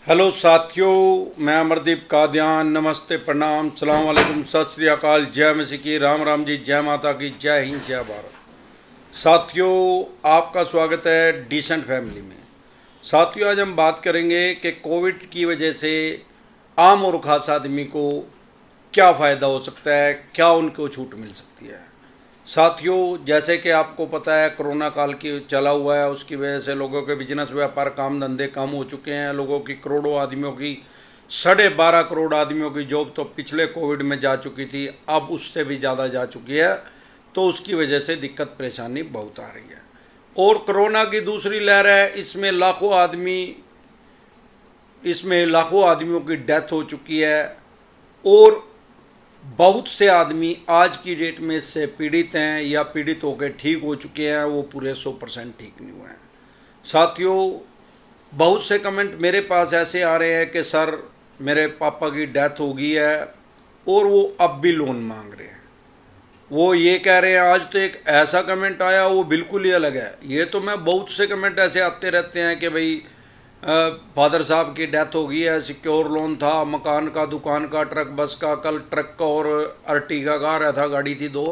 Hello साथियों, मैं अमरदीप कादियान। नमस्ते, प्रणाम, सलाम वालेकुम, सत श्री अकाल, जय मसीह की, राम राम जी, जय माता की, जय हिंद, जय भारत। साथियों, आपका स्वागत है डिसेंट फैमिली में। साथियों, आज हम बात करेंगे कि कोविड की वजह से आम और खास आदमी को क्या फ़ायदा हो सकता है, क्या उनको छूट मिल सकती है। साथियों, जैसे कि आपको पता है कोरोना काल की चला हुआ है, उसकी वजह से लोगों के बिजनेस व्यापार काम धंधे कम हो चुके हैं। लोगों की करोड़ों आदमियों की 12.5 करोड़ आदमियों की जॉब तो पिछले कोविड में जा चुकी थी, अब उससे भी ज़्यादा जा चुकी है। तो उसकी वजह से दिक्कत परेशानी बहुत आ रही है। और कोरोना की दूसरी लहर है, इसमें लाखों आदमियों की डेथ हो चुकी है। और बहुत से आदमी आज की डेट में इससे पीड़ित हैं या पीड़ित होकर ठीक हो चुके हैं, वो पूरे 100% ठीक नहीं हुए हैं। साथियों, बहुत से कमेंट मेरे पास ऐसे आ रहे हैं कि सर मेरे पापा की डेथ हो गई है और वो अब भी लोन मांग रहे हैं। वो ये कह रहे हैं, आज तो एक ऐसा कमेंट आया वो बिल्कुल ही अलग है। ये तो मैं बहुत से कमेंट ऐसे आते रहते हैं कि भाई फादर साहब की डेथ हो गई है, सिक्योर लोन था, मकान का, दुकान का, ट्रक बस का, कल ट्रक का और अर्टिगा का रहा था, गाड़ी थी 2।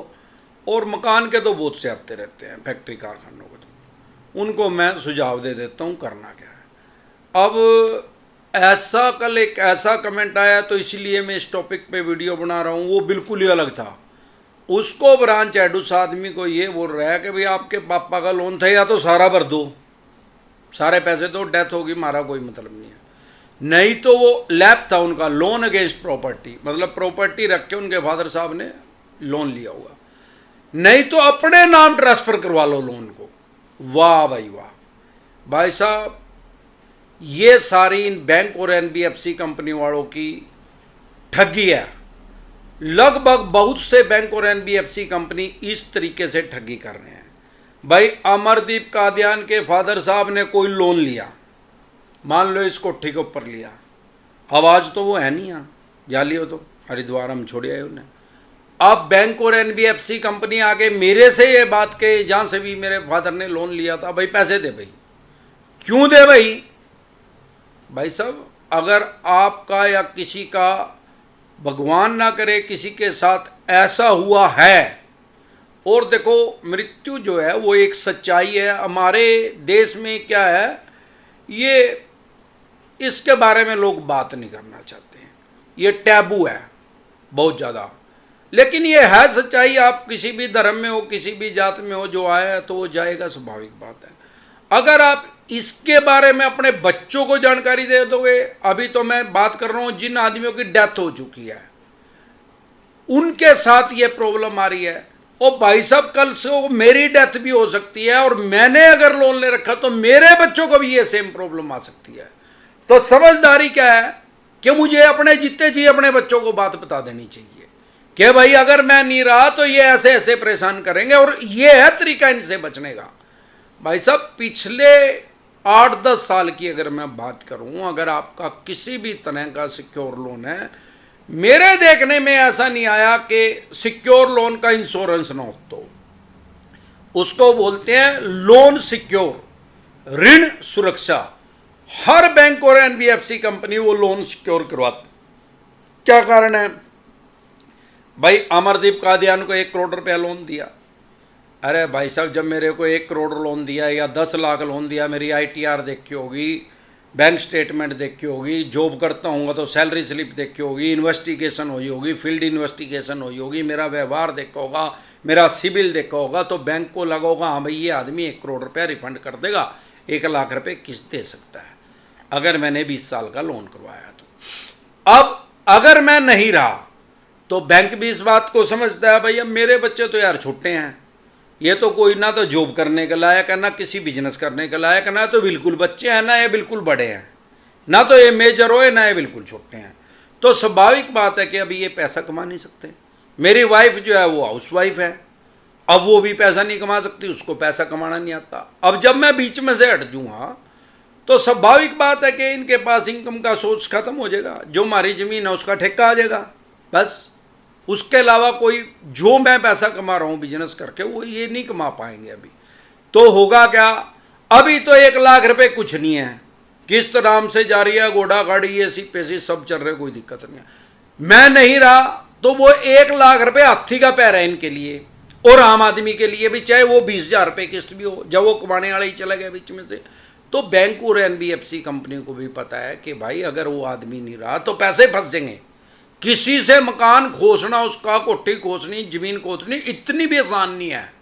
और मकान के तो बहुत से आते रहते हैं, फैक्ट्री कारखानों के। तो उनको मैं सुझाव दे देता हूँ करना क्या है। अब कल एक ऐसा कमेंट आया तो इसलिए मैं इस टॉपिक पे वीडियो बना रहा हूँ, वो बिल्कुल ही अलग था। उसको ब्रांच हेड उस आदमी को ये बोल रहा है कि भाई आपके पापा का लोन था, या तो सारा भर दो, सारे पैसे तो, डेथ होगी, हमारा कोई मतलब नहीं है। नहीं तो वो लैप था उनका, लोन अगेंस्ट प्रॉपर्टी, मतलब प्रॉपर्टी रख के उनके फादर साहब ने लोन लिया हुआ। नहीं तो अपने नाम ट्रांसफर करवा लो लोन को। वाह भाई वाह। भाई साहब, ये सारी इन बैंक और एनबीएफसी कंपनी वालों की ठगी है। लगभग बहुत से बैंक और एनबीएफसी कंपनी इस तरीके से ठगी कर रहे हैं। भाई, अमरदीप कादियान के फादर साहब ने कोई लोन लिया, मान लो इस कोठी के ऊपर लिया, अब आज तो वो है नहीं यहाँ, जा लियो तो हरिद्वार हम छोड़ आए उन्हें। अब बैंक और एनबीएफसी कंपनी आगे मेरे से ये बात कहे, जहां से भी मेरे फादर ने लोन लिया था, भाई पैसे दे भाई। क्यों दे भाई? भाई साहब, अगर आपका या किसी का, भगवान ना करे किसी के साथ ऐसा हुआ है, और देखो मृत्यु जो है वो एक सच्चाई है। हमारे देश में क्या है, ये इसके बारे में लोग बात नहीं करना चाहते हैं, ये टैबू है बहुत ज़्यादा। लेकिन ये है सच्चाई। आप किसी भी धर्म में हो, किसी भी जात में हो, जो आया है तो वो जाएगा, स्वाभाविक बात है। अगर आप इसके बारे में अपने बच्चों को जानकारी दे दोगे, अभी तो मैं बात कर रहा हूं जिन आदमियों की डेथ हो चुकी है, उनके साथ ये प्रॉब्लम आ रही है। और भाई साहब, कल से मेरी डेथ भी हो सकती है, और मैंने अगर लोन ले रखा तो मेरे बच्चों को भी ये सेम प्रॉब्लम आ सकती है। तो समझदारी क्या है कि मुझे अपने जितने जी अपने बच्चों को बात बता देनी चाहिए कि भाई अगर मैं नहीं रहा तो ये ऐसे ऐसे परेशान करेंगे, और ये है तरीका इनसे बचने का। भाई साहब, पिछले 8-10 साल की अगर मैं बात करूं, अगर आपका किसी भी तरह का सिक्योर लोन है, मेरे देखने में ऐसा नहीं आया कि सिक्योर लोन का इंश्योरेंस ना हो। तो उसको बोलते हैं लोन सिक्योर, ऋण सुरक्षा। हर बैंक और एनबीएफसी कंपनी वो लोन सिक्योर करवाती। क्या कारण है? भाई, अमरदीप कादियान को 1 करोड़ रुपया लोन दिया। अरे भाई साहब, जब मेरे को 1 करोड़ लोन दिया या 10 लाख लोन दिया, मेरी आईटीआर देखी होगी, बैंक स्टेटमेंट देखी होगी, जॉब करता हूँ तो सैलरी स्लिप देखी होगी, इन्वेस्टिगेशन हुई होगी, फील्ड इन्वेस्टिगेशन हुई होगी, मेरा व्यवहार देखा होगा, मेरा सिबिल देखा होगा, तो बैंक को लगा होगा हाँ भाई ये आदमी 1 करोड़ रुपया रिफंड कर देगा, 1 लाख रुपये किस्त दे सकता है अगर मैंने 20 साल का लोन करवाया तो। अब अगर मैं नहीं रहा तो बैंक भी इस बात को समझता है, भाई अब मेरे बच्चे तो यार छोटे हैं, ये तो कोई ना तो जॉब करने के लायक है, ना किसी बिजनेस करने के लायक है, ना तो बिल्कुल बच्चे हैं, ना ये बिल्कुल बड़े हैं, ना तो ये मेजर हो, ना ये बिल्कुल छोटे हैं। तो स्वाभाविक बात है कि अभी ये पैसा कमा नहीं सकते। मेरी वाइफ जो है वो हाउस वाइफ है, अब वो भी पैसा नहीं कमा सकती, उसको पैसा कमाना नहीं आता। अब जब मैं बीच में से हट जाऊँगा तो स्वाभाविक बात है कि इनके पास इनकम का सोर्स खत्म हो जाएगा। जो हमारी ज़मीन है उसका ठेका आ जाएगा, बस। उसके अलावा कोई जो मैं पैसा कमा रहा हूँ बिजनेस करके, वो ये नहीं कमा पाएंगे अभी। तो होगा क्या? अभी तो 1 लाख रुपए कुछ नहीं है किस्त आराम से जा रही है, घोड़ा गाड़ी एसी पेसी सब चल रहे, कोई दिक्कत नहीं है। मैं नहीं रहा तो वो 1 लाख रुपए हाथी का पैर है इनके लिए और आम आदमी के लिए भी, चाहे वो 20,000 रुपए किस्त भी हो, जब वो कमाने वाले ही चला गया बीच में से। तो बैंक और एनबीएफसी कंपनी को भी पता है कि भाई अगर वो आदमी नहीं रहा तो पैसे फंस जाएंगे। किसी से मकान खोसना, उसका कोठी खोसनी, जमीन खोसनी इतनी भी आसान नहीं है,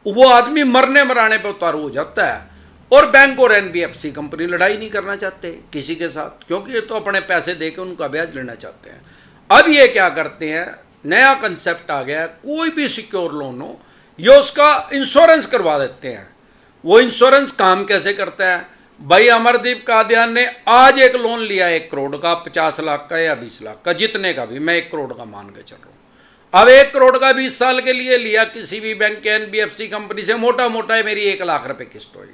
वो आदमी मरने मराने पर उतारू हो जाता है। और बैंक और एनबीएफसी कंपनी लड़ाई नहीं करना चाहते किसी के साथ, क्योंकि ये तो अपने पैसे देके उनका ब्याज लेना चाहते हैं। अब ये क्या करते हैं, नया कंसेप्ट आ गया है, कोई भी सिक्योर लोन हो ये उसका इंश्योरेंस करवा देते हैं। वो इंश्योरेंस काम कैसे करता है भाई, अमरदीप कादियान ने आज एक लोन लिया 1 करोड़ का, 50 लाख का या 20 लाख का, जितने का भी, मैं 1 करोड़ का मान के चल रहा हूं। अब 1 करोड़ का 20 साल के लिए लिया किसी भी बैंक के एनबीएफसी कंपनी से, मोटा मोटा है मेरी 1 लाख रुपए किस्त होगी।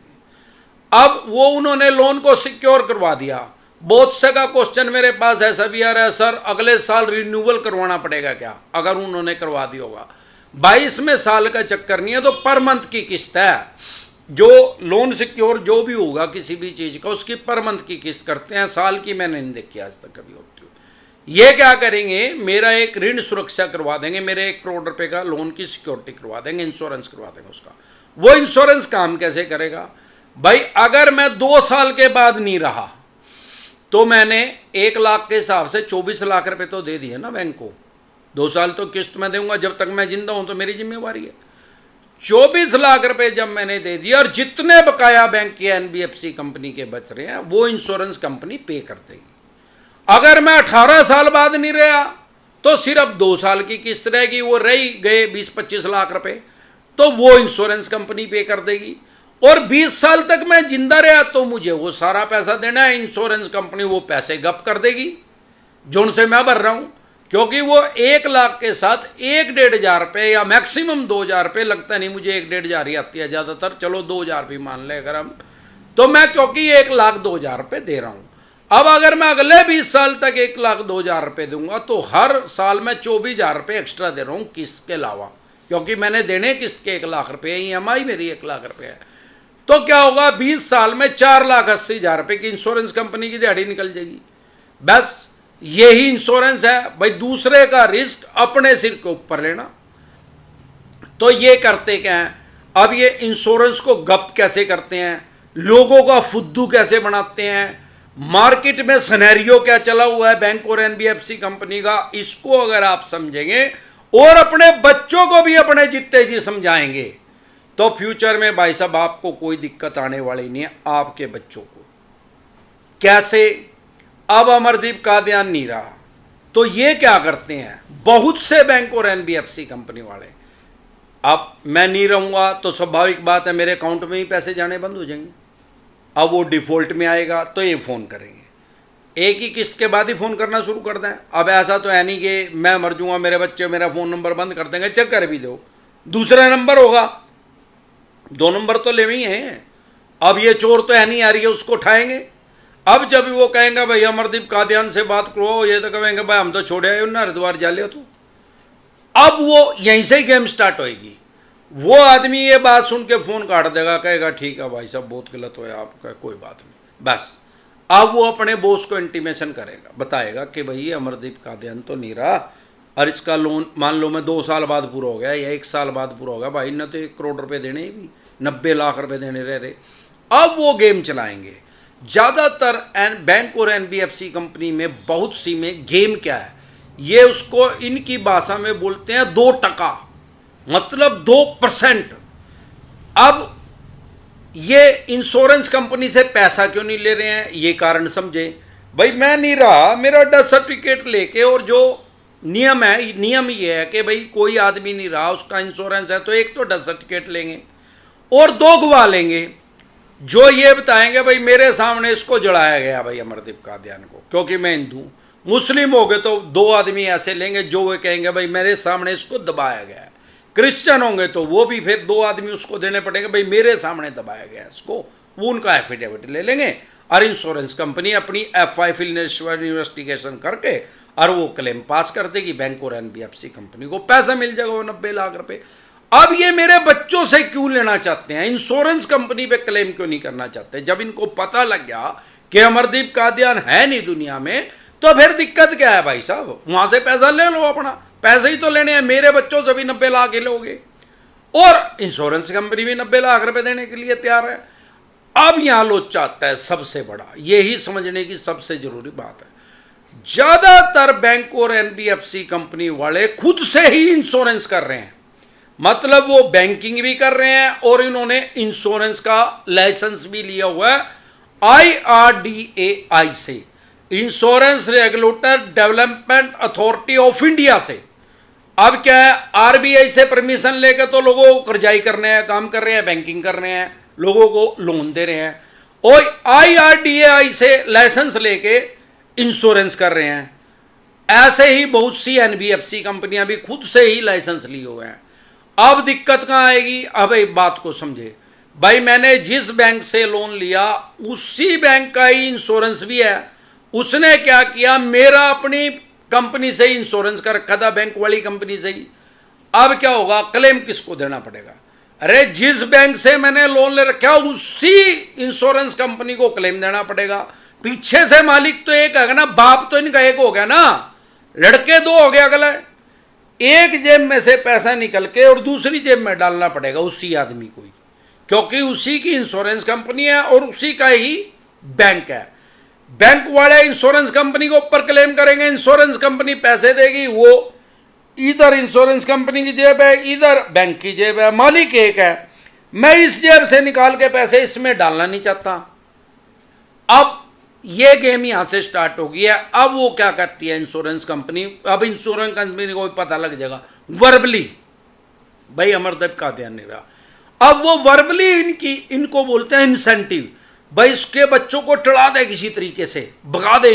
अब वो उन्होंने लोन को सिक्योर करवा दिया। बहुत से का क्वेश्चन मेरे पास ऐसा भी आ रहा है, सर अगले साल रिन्यूअल करवाना पड़ेगा क्या अगर उन्होंने करवा दिया होगा। 22 में साल का चक्कर नहीं है, तो पर मंथ की किस्त है। जो लोन सिक्योर जो भी होगा किसी भी चीज का, उसकी पर मंथ की किस्त करते हैं, साल की मैंने नहीं देखी आज तक कभी होती हुई। ये क्या करेंगे, मेरा एक ऋण सुरक्षा करवा देंगे, मेरे 1 करोड़ रुपए का लोन की सिक्योरिटी करवा देंगे, इंश्योरेंस करवा देंगे उसका। वो इंश्योरेंस काम कैसे करेगा भाई, अगर मैं 2 साल के बाद नहीं रहा तो मैंने 1 लाख के हिसाब से 24 लाख रुपए तो दे दिए ना बैंक को। 2 साल तो किस्त में दूंगा, जब तक मैं जिंदा हूं तो मेरी जिम्मेवारी है। 24 लाख रुपए जब मैंने दे दिया और जितने बकाया बैंक की एनबीएफसी कंपनी के बच रहे हैं वो इंश्योरेंस कंपनी पे कर देगी। अगर मैं 18 साल बाद नहीं रहा तो सिर्फ 2 साल की किस्त रहेगी, वो रही गए 20-25 लाख रुपए, तो वो इंश्योरेंस कंपनी पे कर देगी। और 20 साल तक मैं जिंदा रहा तो मुझे वो सारा पैसा देना है, इंश्योरेंस कंपनी वो पैसे गप कर देगी जो उनसे मैं भर रहा हूं, क्योंकि वो 1 लाख के साथ 1-1.5 हजार रुपये या मैक्सिमम 2 हजार रुपये, लगता नहीं मुझे 1-1.5 हजार ही आती है ज़्यादातर, चलो 2 हजार भी मान ले अगर हम, तो मैं क्योंकि 1 लाख 2 हजार रुपये दे रहा हूं। अब अगर मैं अगले 20 साल तक 1 लाख 2 हजार रुपये दूंगा तो हर साल मैं 24 हजार रुपये एक्स्ट्रा दे रहा हूं किस्त के अलावा, क्योंकि मैंने देने किस्त के 1 लाख रुपये, ईएमआई मेरी 1 लाख रुपये है। तो क्या होगा, 20 साल में 4,80,000 रुपये की इंश्योरेंस कंपनी की दिहाड़ी निकल जाएगी। बस यही इंश्योरेंस है भाई, दूसरे का रिस्क अपने सिर के ऊपर लेना। तो ये करते क्या है, अब ये इंश्योरेंस को गप कैसे करते हैं, लोगों का फुद्दू कैसे बनाते हैं, मार्केट में सिनेरियो क्या चला हुआ है बैंक और एनबीएफसी कंपनी का, इसको अगर आप समझेंगे और अपने बच्चों को भी अपने जितने जी समझाएंगे तो फ्यूचर में भाई साहब आपको कोई दिक्कत आने वाली नहीं है। आपके बच्चों को कैसे, अब अमरदीप कादियान नहीं रहा तो ये क्या करते हैं बहुत से बैंक और एनबीएफसी कंपनी वाले, अब मैं नहीं रहूंगा तो स्वाभाविक बात है मेरे अकाउंट में ही पैसे जाने बंद हो जाएंगे। अब वो डिफॉल्ट में आएगा तो ये फ़ोन करेंगे, एक ही किस्त के बाद ही फ़ोन करना शुरू कर दें। अब ऐसा तो है नहीं कि मैं मर जाऊंगा मेरे बच्चे मेरा फ़ोन नंबर बंद कर देंगे, चेक कर भी दो, दूसरा नंबर होगा, 2 नंबर तो ले ही हैं। अब ये चोर तो है नहीं आ रही है, उसको उठाएंगे। अब जब वो कहेंगे भाई अमरदीप कादियान से बात करो, ये तो कहेंगे भाई हम तो छोड़े आए ना हरिद्वार जा लिया, तो अब वो यहीं से ही गेम स्टार्ट होएगी। वो आदमी ये बात सुन के फोन काट देगा, कहेगा ठीक है भाई साहब बहुत गलत हुआ आपका, कोई बात नहीं। बस अब वो अपने बॉस को इंटीमेशन करेगा, बताएगा कि भाई अमरदीप कादियान तो नहीं रहा और इसका लोन मान लो मैं 2 साल बाद पूरा हो गया या 1 साल बाद पूरा हो गया, भाई ने तो 1 करोड़ रुपए देने ही भी 90 लाख रुपए देने रह रहे। अब वो गेम चलाएंगे। ज़्यादातर बैंक और एनबीएफसी कंपनी में बहुत सी में गेम क्या है, ये उसको इनकी भाषा में बोलते हैं 2%, मतलब 2%। अब ये इंश्योरेंस कंपनी से पैसा क्यों नहीं ले रहे हैं, ये कारण समझे भाई, मैं नहीं रहा मेरा डेथ सर्टिफिकेट लेके, और जो नियम है, नियम ये है कि भाई कोई आदमी नहीं रहा उसका इंश्योरेंस है तो एक तो डेथ सर्टिफिकेट लेंगे और 2 गवाह लेंगे जो ये बताएंगे भाई मेरे सामने इसको जलाया गया भाई अमरदीप कादियान को, क्योंकि मैं हिंदू। मुस्लिम हो गए तो 2 आदमी ऐसे लेंगे जो वो कहेंगे भाई मेरे सामने इसको दबाया गया है। क्रिश्चियन होंगे तो वो भी फिर 2 आदमी उसको देने पड़ेंगे भाई मेरे सामने दबाया गया है इसको, वो उनका एफिडेविट ले लेंगे और इंश्योरेंस कंपनी अपनी FI इन्वेस्टिगेशन करके और वो क्लेम पास कर देगी, बैंक और एनबीएफसी कंपनी को पैसा मिल जाएगा वो 90 लाख रुपए। अब ये मेरे बच्चों से क्यों लेना चाहते हैं, इंश्योरेंस कंपनी पे क्लेम क्यों नहीं करना चाहते, जब इनको पता लग गया कि अमरदीप कादियान है नहीं दुनिया में, तो फिर दिक्कत क्या है भाई साहब? वहां से पैसा ले लो, अपना पैसे ही तो लेने हैं। मेरे बच्चों से भी 90 लाख ही लोगे, और इंश्योरेंस कंपनी भी 90 लाख रुपए देने के लिए तैयार है। अब यहां लोचा आता है सबसे बड़ा, यही समझने की सबसे जरूरी बात है। ज्यादातर बैंक और एनबीएफसी कंपनी वाले खुद से ही इंश्योरेंस कर रहे हैं, मतलब वो बैंकिंग भी कर रहे हैं और इन्होंने इंश्योरेंस का लाइसेंस भी लिया हुआ है IRDAI से, insurance regulator development authority of India से। अब क्या है, आरबीआई से परमिशन लेकर तो लोगों को कर्जाई करने हैं, काम कर रहे हैं, बैंकिंग कर रहे हैं, लोगों को लोन दे रहे हैं, और IRDAI से लाइसेंस लेके इंश्योरेंस कर रहे हैं। ऐसे ही बहुत सी एनबीएफसी कंपनियां भी खुद से ही लाइसेंस लिए हुए हैं। अब दिक्कत कहां आएगी? अब एक बात को समझे भाई, मैंने जिस बैंक से लोन लिया उसी बैंक का ही इंश्योरेंस भी है। उसने क्या किया, मेरा अपनी कंपनी से ही इंश्योरेंस कर रखा था, बैंक वाली कंपनी से ही। अब क्या होगा, क्लेम किसको देना पड़ेगा? अरे जिस बैंक से मैंने लोन ले रखा उसी इंश्योरेंस कंपनी को क्लेम देना पड़ेगा। पीछे से मालिक तो एक है ना, बाप तो इनका एक हो गया ना, लड़के दो हो गया। अगला एक जेब में से पैसा निकल के और दूसरी जेब में डालना पड़ेगा उसी आदमी को ही, क्योंकि उसी की इंश्योरेंस कंपनी है और उसी का ही बैंक है। बैंक वाले इंश्योरेंस कंपनी को ऊपर क्लेम करेंगे, इंश्योरेंस कंपनी पैसे देगी, वो इधर इंश्योरेंस कंपनी की जेब है, इधर बैंक की जेब है, मालिक एक है। मैं इस जेब से निकाल के पैसे इसमें डालना नहीं चाहता। अब ये गेम यहां से स्टार्ट हो गया। अब वो क्या करती है इंश्योरेंस कंपनी, अब इंश्योरेंस कंपनी को पता लग जाएगा वर्बली, भाई अमरदीप का ध्यान नहीं रहा। अब वो वर्बली इनको बोलते हैं इंसेंटिव, भाई इसके बच्चों को टड़ा दे, किसी तरीके से भगा दे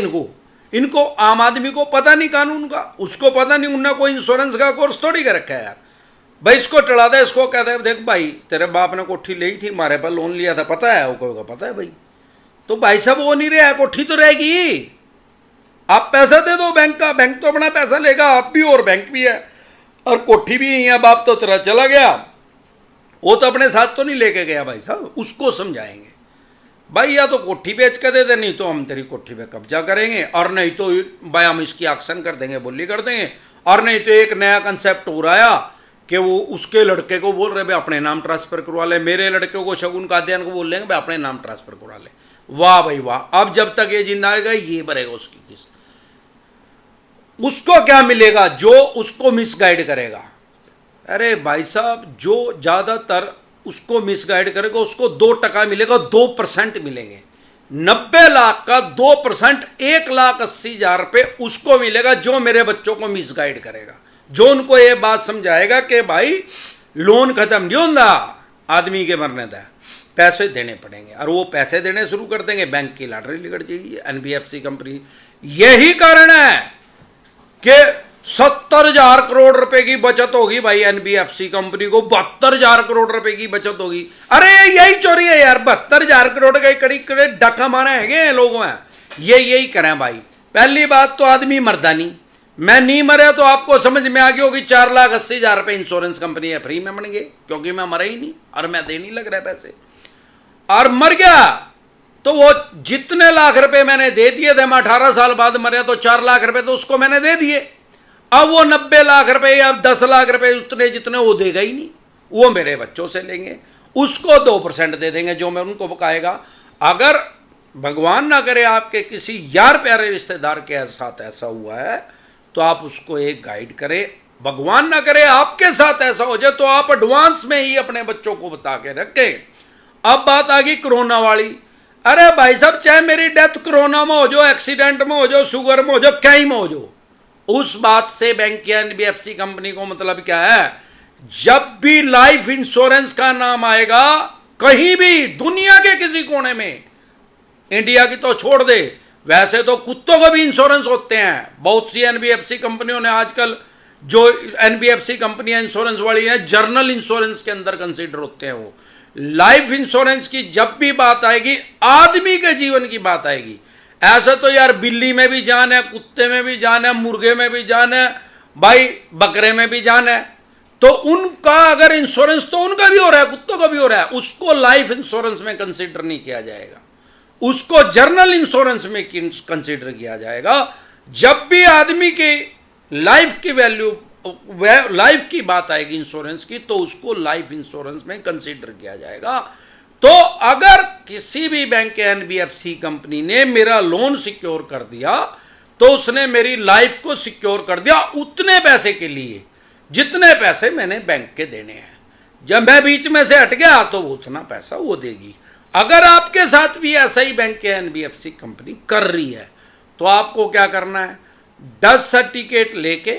इनको आम आदमी को पता नहीं कानून का, उसको पता नहीं, उन्होंने कोई इंश्योरेंस का कोर्स थोड़ी कर रखा है यार। भाई इसको टड़ा दे, इसको कहते हैं देख भाई तेरे बाप ने कोठी ली थी, हमारे पर लोन लिया था, पता है वो पता है भाई, तो भाई साहब वो नहीं रहा, कोठी तो रहेगी। आप पैसा दे दो बैंक का, बैंक तो अपना पैसा लेगा, आप भी और बैंक भी है और कोठी भी यही है, बाप तो तेरा चला गया, वो तो अपने साथ तो नहीं लेके गया। भाई साहब उसको समझाएंगे भाई, या तो कोठी बेच के दे दे, नहीं तो हम तेरी कोठी पे कब्जा करेंगे, और नहीं तो भाई हम इसकी एक्शन कर देंगे, बोली कर देंगे। और नहीं तो एक नया कंसेप्ट हो रहा है कि वो उसके लड़के को बोल रहे भाई अपने नाम ट्रांसफर करवा ले, मेरे लड़के को शगुन कादियान को बोल लेंगे भाई अपने नाम ट्रांसफर करवा ले। वाह भाई वाह, अब जब तक ये जिंदा रहेगा ये भरेगा उसकी किस्त। उसको क्या मिलेगा? जो उसको मिसगाइड करेगा। अरे भाई साहब जो ज्यादातर उसको मिसगाइड करेगा उसको 2% मिलेगा, 2% मिलेंगे। 90 लाख का 2% 1,80,000 रुपये उसको मिलेगा जो मेरे बच्चों को मिसगाइड करेगा, जो उनको ये बात समझाएगा कि भाई लोन खत्म नहीं होता, आदमी के मरने का पैसे देने पड़ेंगे, और वो पैसे देने शुरू कर देंगे, बैंक की लॉटरी निकल जाएगी एनबीएफसी कंपनी। यही कारण है कि 70,000 करोड़ रुपए की बचत होगी भाई एनबीएफसी कंपनी को, 72,000 करोड़ रुपए की बचत होगी। अरे यही चोरी है यार, 72,000 करोड़ के करीब डका मारे हैं लोगों में, यही करें भाई। पहली बात तो आदमी मरदा नहीं, मैं नहीं मरे तो आपको समझ में आ गई होगी 4,80,000 रुपए इंश्योरेंस कंपनी है फ्री में बन गए, क्योंकि मैं मरा ही नहीं और मैं दे नहीं लग रहा पैसे, और मर गया तो वो जितने लाख रुपए मैंने दे दिए थे, मैं 18 साल बाद मरे तो 4 लाख रुपए तो उसको मैंने दे दिए। अब वो 90 लाख रुपए या 10 लाख रुपए उतने जितने वो देगा ही नहीं, वो मेरे बच्चों से लेंगे, उसको 2% दे देंगे जो मैं उनको बकाएगा। अगर भगवान ना करे आपके किसी यार प्यारे रिश्तेदार के साथ ऐसा हुआ है तो आप उसको एक गाइड करें। भगवान ना करे आपके साथ ऐसा हो जाए तो आप एडवांस में ही अपने बच्चों को बता के रखें। अब बात आ गई कोरोना वाली। अरे भाई साहब चाहे मेरी डेथ कोरोना में हो जाओ, एक्सीडेंट में हो जाओ, शुगर में हो जाओ, कहीं में हो जाओ, उस बात से बैंक या एनबीएफसी कंपनी को मतलब क्या है? जब भी लाइफ इंश्योरेंस का नाम आएगा कहीं भी दुनिया के किसी कोने में, इंडिया की तो छोड़ दे, वैसे तो कुत्तों को भी इंश्योरेंस होते हैं। बहुत सी एनबीएफसी कंपनियों ने आजकल, जो एनबीएफसी कंपनियां इंश्योरेंस वाली हैं, जर्नल इंश्योरेंस के अंदर कंसीडर होते हैं। वो लाइफ इंश्योरेंस की जब भी बात आएगी, आदमी के जीवन की बात आएगी, ऐसा तो यार बिल्ली में भी जान है, कुत्ते में भी जान है, मुर्गे में भी जान है, भाई बकरे में भी जान है, तो उनका अगर इंश्योरेंस तो उनका भी हो रहा है, कुत्तों का भी हो रहा है, उसको लाइफ इंश्योरेंस में कंसीडर नहीं किया जाएगा। उसको जर्नल इंश्योरेंस में कंसीडर किया जाएगा। जब भी आदमी के लाइफ की वैल्यू, लाइफ की बात आएगी इंश्योरेंस की, तो उसको लाइफ इंश्योरेंस में कंसीडर किया जाएगा। तो अगर किसी भी बैंक या एनबीएफसी कंपनी ने मेरा लोन सिक्योर कर दिया, तो उसने मेरी लाइफ को सिक्योर कर दिया उतने पैसे के लिए जितने पैसे मैंने बैंक के देने हैं। जब मैं बीच में से हट गया तो उतना पैसा वो देगी। अगर आपके साथ भी ऐसा ही बैंक या एनबीएफसी कंपनी कर रही है, तो आपको क्या करना है, 10 सर्टिफिकेट लेके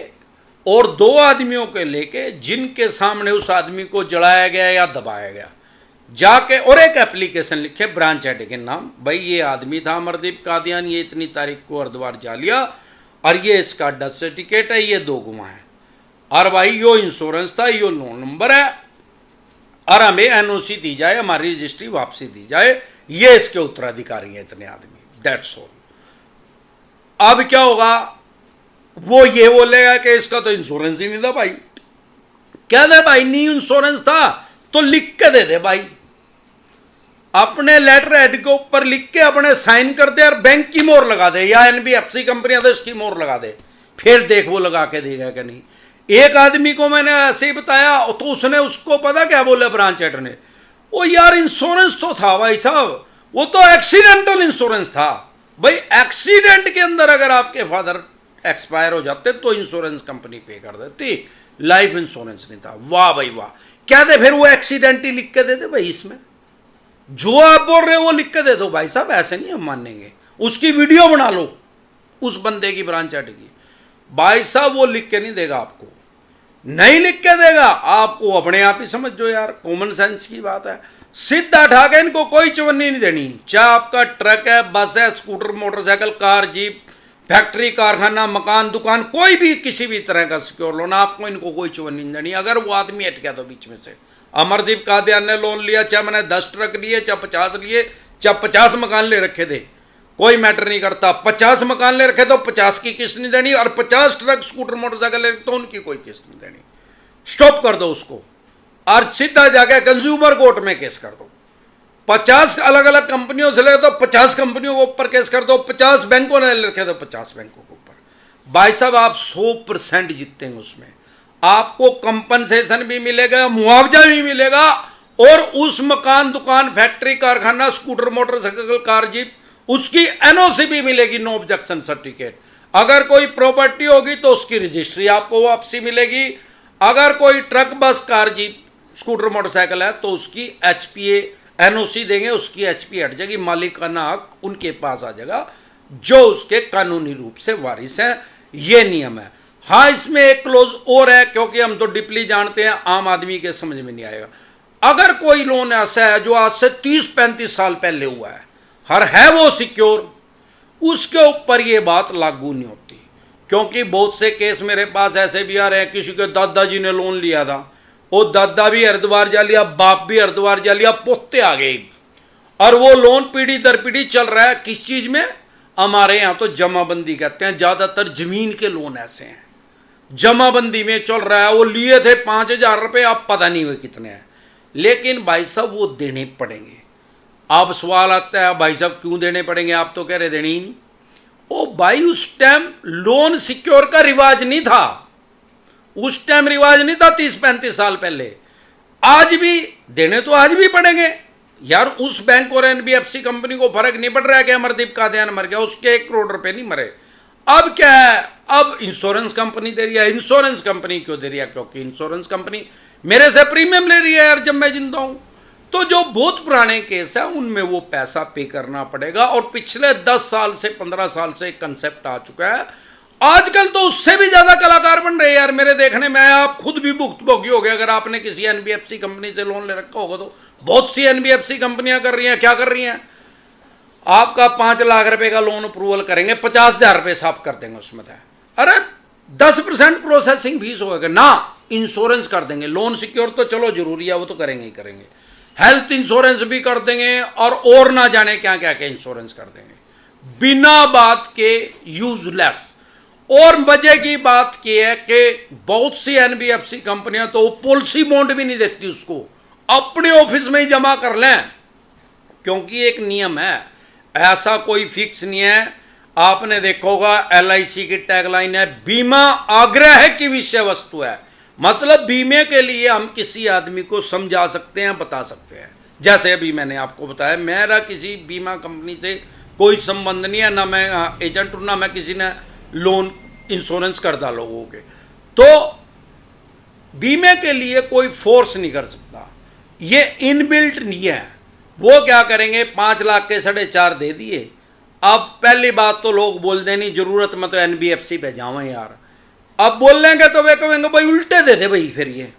और 2 आदमियों के लेके, जिनके सामने उस आदमी को जलाया गया या दबाया गया, जाके और एक एप्लीकेशन लिखे ब्रांच हेड के नाम, भाई ये आदमी था अमरदीप कादियान, ये इतनी तारीख को हरिद्वार जा लिया और ये इसका 10 सर्टिफिकेट है, ये 2 गुमा है, और भाई यो इंश्योरेंस था, यो लोन नंबर है, और हमें एनओसी दी जाए, हमारी रजिस्ट्री वापसी दी जाए, ये इसके उत्तराधिकारी हैं इतने आदमी, दैट्स ऑल। अब क्या होगा, वो ये बोलेगा कि इसका तो इंश्योरेंस ही नहीं था भाई। कह दे भाई नहीं इंश्योरेंस था तो लिख के दे दे भाई, अपने लेटर हेड के ऊपर लिख के अपने साइन कर दे और बैंक की मोहर लगा दे, या एनबीएफसी कंपनी तो इसकी मोहर लगा दे, फिर देख वो लगा के देगा कि नहीं। एक आदमी को मैंने ऐसे ही बताया तो उसने, उसको पता क्या बोले ब्रांच हेड ने, वो यार इंश्योरेंस तो था भाई साहब, वो तो एक्सीडेंटल इंश्योरेंस था। भाई एक्सीडेंट के अंदर अगर आपके फादर एक्सपायर हो जाते तो इंश्योरेंस कंपनी पे कर देती, लाइफ इंश्योरेंस नहीं था। वाह भाई वाह, क्या दे फिर वो एक्सीडेंट ही लिख के दे दे भाई, इसमें जो आप बोल रहे हो वो लिख के दे दो भाई साहब, ऐसे नहीं हम मानेंगे। उसकी वीडियो बना लो उस बंदे की, ब्रांच हेड की, भाई साहब वो लिख के नहीं देगा आपको, नहीं लिख के देगा आपको, अपने आप ही समझ जो यार, कॉमन सेंस की बात है। सीधा उठा के इनको कोई चवन्नी नहीं देनी, चाहे आपका ट्रक है, बस है, scooter, motorcycle, car, jeep, factory, कारखाना, मकान, दुकान, कोई भी किसी भी तरह का सिक्योर लोन, आपको इनको कोई चवन्नी नहीं देनी। अगर वो आदमी हट गया तो बीच में से, अमरदीप कादियान ने लोन लिया, चाहे मैंने 10 ट्रक लिए, चाहे 50 लिए, चाहे 50 मकान ले रखे थे, कोई मैटर नहीं करता। 50 मकान ले रखे तो 50 की किस्त नहीं देनी, और 50 ट्रक, स्कूटर, मोटरसाइकिल ले रखे तो उनकी कोई किस्त नहीं देनी। स्टॉप कर दो उसको और सीधा जाके कंज्यूमर कोर्ट में केस कर दो। 50 अलग अलग कंपनियों से ले तो 50 कंपनियों के ऊपर केस कर दो, 50 बैंकों ने ले रखे तो 50 बैंकों के ऊपर। भाई साहब आप 100% जीतेंगे उसमें, आपको कंपनसेशन भी मिलेगा, मुआवजा भी मिलेगा, और उस मकान, दुकान, फैक्ट्री, कारखाना, स्कूटर, मोटरसाइकिल, कार, जीप, उसकी एनओसी भी मिलेगी, नो ऑब्जेक्शन सर्टिफिकेट। अगर कोई प्रॉपर्टी होगी तो उसकी रजिस्ट्री आपको वापसी मिलेगी। अगर कोई ट्रक, बस, कार, जीप, स्कूटर, मोटरसाइकिल है तो उसकी एचपीए एनओसी देंगे, उसकी एचपी हट जाएगी, मालिकाना हक उनके पास आ जाएगा जो उसके कानूनी रूप से वारिस है। ये नियम है। हाँ, इसमें एक क्लोज और है, क्योंकि हम तो डीपली जानते हैं, आम आदमी के समझ में नहीं आएगा। अगर कोई लोन ऐसा है जो आज से 30-35 साल पहले हुआ है, हर है वो सिक्योर, उसके ऊपर ये बात लागू नहीं होती, क्योंकि बहुत से केस मेरे पास ऐसे भी आ रहे हैं, किसी के दादाजी ने लोन लिया था, वो दादा भी हरिद्वार जा लिया, बाप भी हरिद्वार जा लिया, पोते आ गए, और वो लोन पीढ़ी दर पीढ़ी चल रहा है। किस चीज में? हमारे यहाँ तो जमाबंदी कहते हैं, ज्यादातर जमीन के लोन ऐसे हैं, जमाबंदी में चल रहा है। वो लिए थे 5,000 रुपये, अब पता नहीं हुए कितने हैं, लेकिन भाई साहब वो देने पड़ेंगे। अब सवाल आता है, भाई साहब क्यों देने पड़ेंगे, आप तो कह रहे देने ही नहीं। ओ भाई, उस टाइम लोन सिक्योर का रिवाज नहीं था, उस टाइम रिवाज नहीं था 30-35 साल पहले। आज भी देने तो आज भी पड़ेंगे यार। उस बैंक और एनबीएफसी कंपनी को फर्क नहीं पड़ रहा है कि अमरदीप कादियान मर गया, उसके 1 करोड़ रुपए नहीं मरे। अब क्या है, अब इंश्योरेंस कंपनी दे रही है। इंश्योरेंस कंपनी क्यों दे रही है? क्योंकि इंश्योरेंस कंपनी मेरे से प्रीमियम ले रही है यार, जब मैं जिंदा हूं। तो जो बहुत पुराने केस है उनमें वो पैसा पे करना पड़ेगा, और पिछले 10 साल से 15 साल से एक कंसेप्ट आ चुका है। आजकल तो उससे भी ज्यादा कलाकार बन रहे हैं यार मेरे देखने में। आप खुद भी भुक्तभोगी हो गए, अगर आपने किसी एनबीएफसी कंपनी से लोन ले रखा होगा तो। बहुत सी एनबीएफसी कंपनियां कर रही हैं, क्या कर रही हैं, आपका 5 लाख रुपए का लोन अप्रूवल करेंगे, 50,000 रुपए साफ कर देंगे उसमें। अरे 10% प्रोसेसिंग फीस होगा ना, इंश्योरेंस कर देंगे। लोन सिक्योर तो चलो जरूरी है, वो तो करेंगे ही करेंगे, हेल्थ इंश्योरेंस भी कर देंगे, और ना जाने क्या क्या क्या इंश्योरेंस कर देंगे, बिना बात के, यूजलेस। और मजे की बात यह है कि बहुत सी एनबीएफसी कंपनियां तो पॉलिसी बॉन्ड भी नहीं देती उसको, अपने ऑफिस में ही जमा कर लें। क्योंकि एक नियम है, ऐसा कोई फिक्स नहीं है। आपने देखा होगा LIC की टैगलाइन है, बीमा आग्रह की विषय वस्तु है। मतलब बीमे के लिए हम किसी आदमी को समझा सकते हैं, बता सकते हैं। जैसे अभी मैंने आपको बताया, मेरा किसी बीमा कंपनी से कोई संबंध नहीं है, ना मैं एजेंट हूं, ना मैं किसी ने लोन इंश्योरेंस करता लोगों के। तो बीमे के लिए कोई फोर्स नहीं कर सकता, ये इनबिल्ट नहीं है। वो क्या करेंगे, 5 लाख के 4.5 दे दिए। अब पहली बात तो लोग बोल देनी जरूरत में तो NBFC पे जाओ यार। अब बोल लेंगे तो वे कहेंगे भाई उल्टे दे दे भाई, फिर ये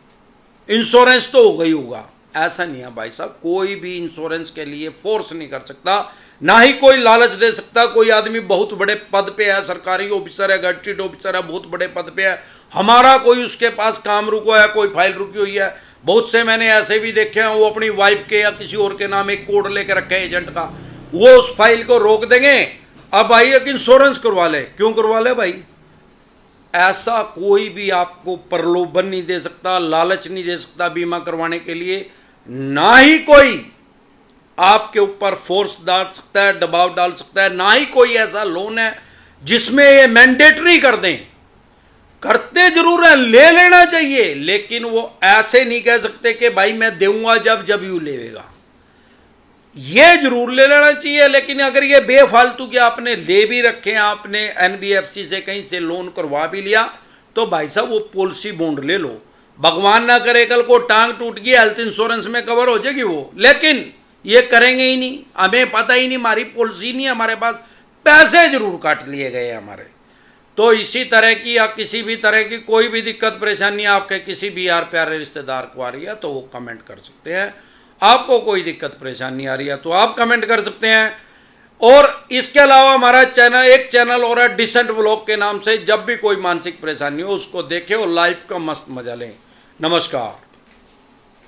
इंश्योरेंस तो हो गई होगा। ऐसा नहीं है भाई साहब, कोई भी इंश्योरेंस के लिए फोर्स नहीं कर सकता, ना ही कोई लालच दे सकता। कोई आदमी बहुत बड़े पद पे है, सरकारी ऑफिसर है, गजेटेड ऑफिसर है, बहुत बड़े पद पे है, हमारा कोई उसके पास काम रुका है, कोई फाइल रुकी हुई है। बहुत से मैंने ऐसे भी देखे हैं, वो अपनी वाइफ के या किसी और के नाम एक कोड लेकर रखे है एजेंट का, वो उस फाइल को रोक देंगे। अब भाई एक इंश्योरेंस करवा ले, क्यों करवा ले भाई? ऐसा कोई भी आपको प्रलोभन नहीं दे सकता, लालच नहीं दे सकता बीमा करवाने के लिए, ना ही कोई आपके ऊपर फोर्स डाल सकता है, दबाव डाल सकता है, ना ही कोई ऐसा लोन है जिसमें ये मैंडेटरी कर दें। करते जरूर है, ले लेना चाहिए, लेकिन वो ऐसे नहीं कह सकते कि भाई मैं दूंगा जब यू लेगा। ये जरूर ले लेना चाहिए, लेकिन अगर ये बेफालतू के आपने ले भी रखे, आपने NBFC से कहीं से लोन करवा भी लिया, तो भाई साहब वो पॉलिसी बॉन्ड ले लो। भगवान ना करे कल को टांग टूट गई, हेल्थ इंश्योरेंस में कवर हो जाएगी वो, लेकिन ये करेंगे ही नहीं। हमें पता ही नहीं, हमारी पॉलिसी नहीं, हमारे पास पैसे जरूर काट लिए गए हमारे। तो इसी तरह की या किसी भी तरह की कोई भी दिक्कत परेशानी आपके किसी भी यार प्यारे रिश्तेदार को आ रही है तो वो कमेंट कर सकते हैं। आपको कोई दिक्कत परेशानी आ रही है तो आप कमेंट कर सकते हैं। और इसके अलावा हमारा चैनल, एक चैनल और है डिसेंट व्लॉग के नाम से, जब भी कोई मानसिक परेशानी हो उसको देखें और लाइफ का मस्त मजा लें। नमस्कार।